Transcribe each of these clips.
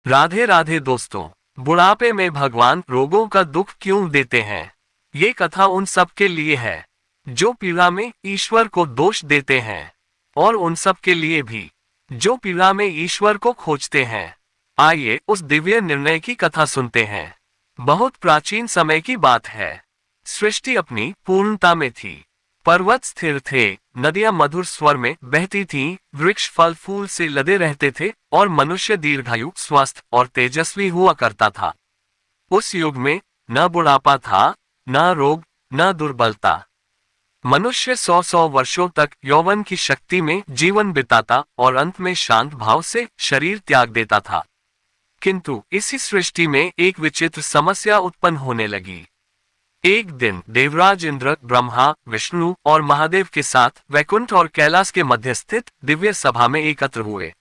राधे राधे दोस्तों। बुढ़ापे में भगवान रोगों का दुख क्यों देते हैं? ये कथा उन सब के लिए है जो पीड़ा में ईश्वर को दोष देते हैं, और उन सब के लिए भी जो पीड़ा में ईश्वर को खोजते हैं। आइए उस दिव्य निर्णय की कथा सुनते हैं। बहुत प्राचीन समय की बात है। सृष्टि अपनी पूर्णता में थी। पर्वत स्थिर थे, नदियां मधुर स्वर में बहती थीं, वृक्ष फल फूल से लदे रहते थे और मनुष्य दीर्घायु, स्वस्थ और तेजस्वी हुआ करता था। उस युग में न बुढ़ापा था, न रोग, न दुर्बलता। मनुष्य 100 वर्षों तक यौवन की शक्ति में जीवन बिताता और अंत में शांत भाव से शरीर त्याग देता था। किंतु इसी सृष्टि में एक विचित्र समस्या उत्पन्न होने लगी। एक दिन देवराज इंद्र, ब्रह्मा, विष्णु और महादेव के साथ वैकुंठ और कैलाश के मध्य स्थित दिव्य सभा में एकत्र हुए।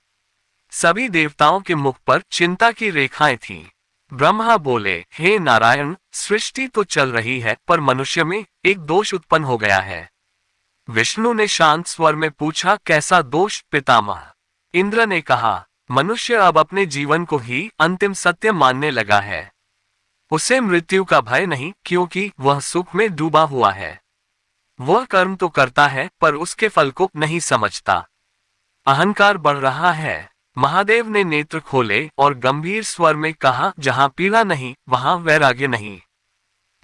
सभी देवताओं के मुख पर चिंता की रेखाएं थीं। ब्रह्मा बोले, हे नारायण, सृष्टि तो चल रही है, पर मनुष्य में एक दोष उत्पन्न हो गया है। विष्णु ने शांत स्वर में पूछा, कैसा दोष पितामह? इंद्र ने कहा, मनुष्य अब अपने जीवन को ही अंतिम सत्य मानने लगा है। उसे मृत्यु का भय नहीं, क्योंकि वह सुख में डूबा हुआ है। वह कर्म तो करता है, पर उसके फल को नहीं समझता। अहंकार बढ़ रहा है। महादेव ने नेत्र खोले और गंभीर स्वर में कहा, जहां पीड़ा नहीं वहां वैराग्य नहीं,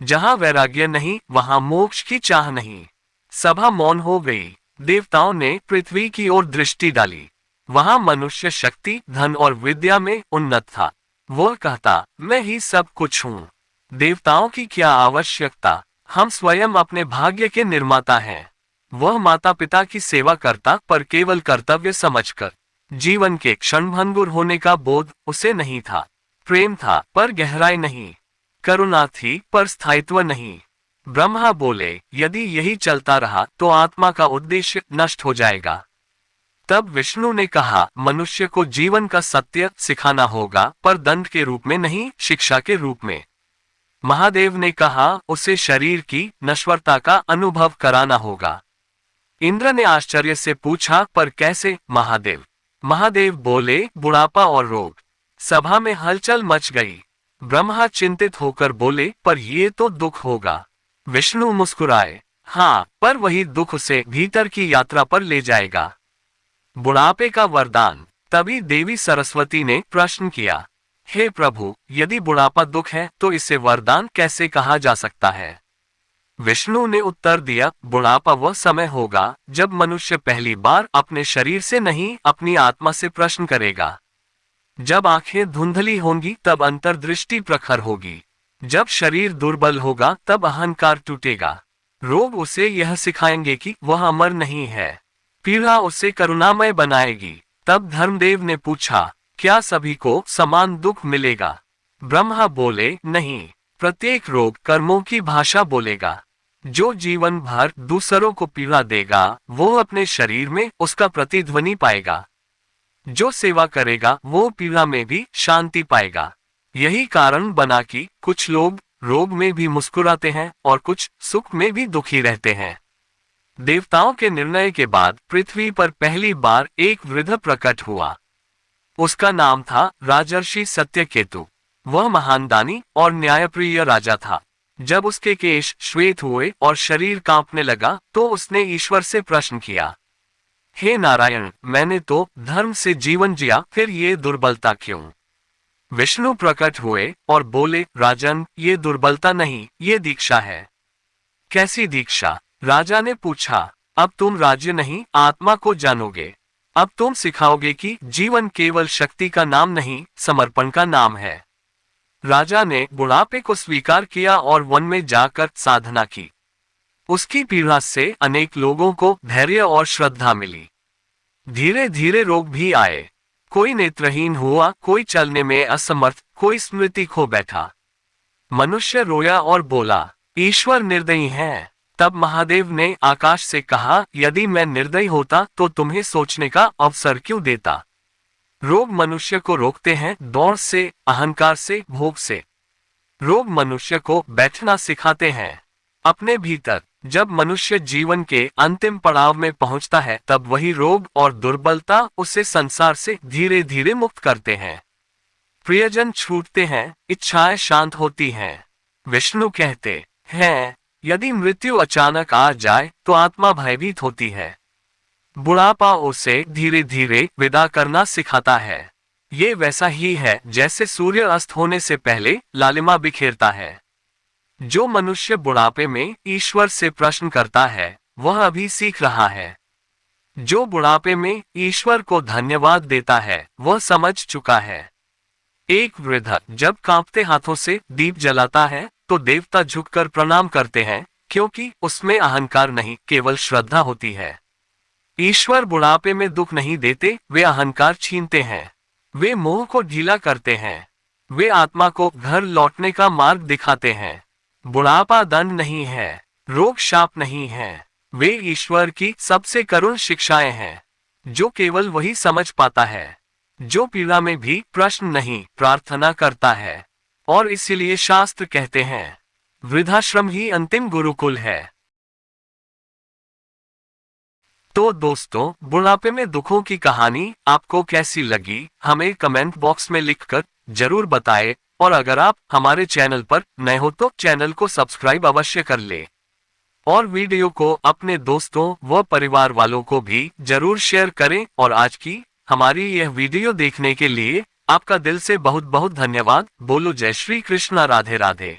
जहां वैराग्य नहीं वहां मोक्ष की चाह नहीं। सभा मौन हो गई। देवताओं ने पृथ्वी की ओर दृष्टि डाली। वहां मनुष्य शक्ति, धन और विद्या में उन्नत था। वह कहता, मैं ही सब कुछ हूँ। देवताओं की क्या आवश्यकता, हम स्वयं अपने भाग्य के निर्माता हैं। वह माता पिता की सेवा करता, पर केवल कर्तव्य समझकर। जीवन के क्षणभंगुर होने का बोध उसे नहीं था। प्रेम था, पर गहराई नहीं। करुणा थी, पर स्थायित्व नहीं। ब्रह्मा बोले, यदि यही चलता रहा तो आत्मा का उद्देश्य नष्ट हो जाएगा। तब विष्णु ने कहा, मनुष्य को जीवन का सत्य सिखाना होगा, पर दंड के रूप में नहीं, शिक्षा के रूप में। महादेव ने कहा, उसे शरीर की नश्वरता का अनुभव कराना होगा। इंद्र ने आश्चर्य से पूछा, पर कैसे महादेव? महादेव बोले, बुढ़ापा और रोग। सभा में हलचल मच गई। ब्रह्मा चिंतित होकर बोले, पर ये तो दुख होगा। विष्णु मुस्कुराए, हाँ, पर वही दुख उसे भीतर की यात्रा पर ले जाएगा। बुढ़ापे का वरदान। तभी देवी सरस्वती ने प्रश्न किया, हे प्रभु, यदि बुढ़ापा दुख है तो इसे वरदान कैसे कहा जा सकता है? विष्णु ने उत्तर दिया, बुढ़ापा वह समय होगा जब मनुष्य पहली बार अपने शरीर से नहीं, अपनी आत्मा से प्रश्न करेगा। जब आंखें धुंधली होंगी तब अंतर्दृष्टि प्रखर होगी। जब शरीर दुर्बल होगा तब अहंकार टूटेगा। रोग उसे यह सिखाएंगे कि वह अमर नहीं है। पीड़ा उसे करुणामय बनाएगी। तब धर्मदेव ने पूछा, क्या सभी को समान दुख मिलेगा? ब्रह्मा बोले, नहीं, प्रत्येक रोग कर्मों की भाषा बोलेगा। जो जीवन भर दूसरों को पीड़ा देगा, वो अपने शरीर में उसका प्रतिध्वनि पाएगा। जो सेवा करेगा वो पीड़ा में भी शांति पाएगा। यही कारण बना कि कुछ लोग रोग में भी मुस्कुराते हैं और कुछ सुख में भी दुखी रहते हैं। देवताओं के निर्णय के बाद पृथ्वी पर पहली बार एक वृद्ध प्रकट हुआ। उसका नाम था राजर्षि सत्यकेतु। वह महान दानी और न्यायप्रिय राजा था। जब उसके केश श्वेत हुए और शरीर कांपने लगा तो उसने ईश्वर से प्रश्न किया, हे नारायण, मैंने तो धर्म से जीवन जिया, फिर ये दुर्बलता क्यों? विष्णु प्रकट हुए और बोले, राजन, ये दुर्बलता नहीं, ये दीक्षा है। कैसी दीक्षा? राजा ने पूछा। अब तुम राज्य नहीं, आत्मा को जानोगे। अब तुम सिखाओगे कि जीवन केवल शक्ति का नाम नहीं, समर्पण का नाम है। राजा ने बुढ़ापे को स्वीकार किया और वन में जाकर साधना की। उसकी पीड़ा से अनेक लोगों को धैर्य और श्रद्धा मिली। धीरे धीरे रोग भी आए। कोई नेत्रहीन हुआ, कोई चलने में असमर्थ, कोई स्मृति खो बैठा। मनुष्य रोया और बोला, ईश्वर निर्दयी है। तब महादेव ने आकाश से कहा, यदि मैं निर्दयी होता तो तुम्हें सोचने का अवसर क्यों देता? रोग मनुष्य को रोकते हैं दौड़ से, अहंकार से, भोग से। रोग मनुष्य को बैठना सिखाते हैं अपने भीतर। जब मनुष्य जीवन के अंतिम पड़ाव में पहुंचता है तब वही रोग और दुर्बलता उसे संसार से धीरे धीरे मुक्त करते हैं। प्रियजन छूटते हैं, इच्छाएं शांत होती हैं। विष्णु कहते हैं, यदि मृत्यु अचानक आ जाए तो आत्मा भयभीत होती है। बुढ़ापा उसे धीरे धीरे विदा करना सिखाता है। ये वैसा ही है जैसे सूर्य अस्त होने से पहले लालिमा बिखेरता है। जो मनुष्य बुढ़ापे में ईश्वर से प्रश्न करता है वह अभी सीख रहा है। जो बुढ़ापे में ईश्वर को धन्यवाद देता है वह समझ चुका है। एक वृद्ध जब कांपते हाथों से दीप जलाता है तो देवता झुककर प्रणाम करते हैं, क्योंकि उसमें अहंकार नहीं, केवल श्रद्धा होती है। ईश्वर बुढ़ापे में दुख नहीं देते, वे अहंकार छीनते हैं। वे मोह को ढीला करते हैं। वे आत्मा को घर लौटने का मार्ग दिखाते हैं। बुढ़ापा दंड नहीं है, रोग शाप नहीं है। वे ईश्वर की सबसे करुण शिक्षाएं हैं, जो केवल वही समझ पाता है। जो पीड़ा में भी प्रश्न नहीं, प्रार्थना करता है। और इसीलिए शास्त्र कहते हैं, वृद्धाश्रम ही अंतिम गुरुकुल है। तो दोस्तों, बुढ़ापे में दुखों की कहानी आपको कैसी लगी हमें कमेंट बॉक्स में लिखकर जरूर बताएं। और अगर आप हमारे चैनल पर नए हो तो चैनल को सब्सक्राइब अवश्य कर ले। और वीडियो को अपने दोस्तों व परिवार वालों को भी जरूर शेयर करें। और आज की हमारी यह वीडियो देखने के लिए आपका दिल से बहुत बहुत धन्यवाद। बोलो जय श्री कृष्णा, राधे राधे।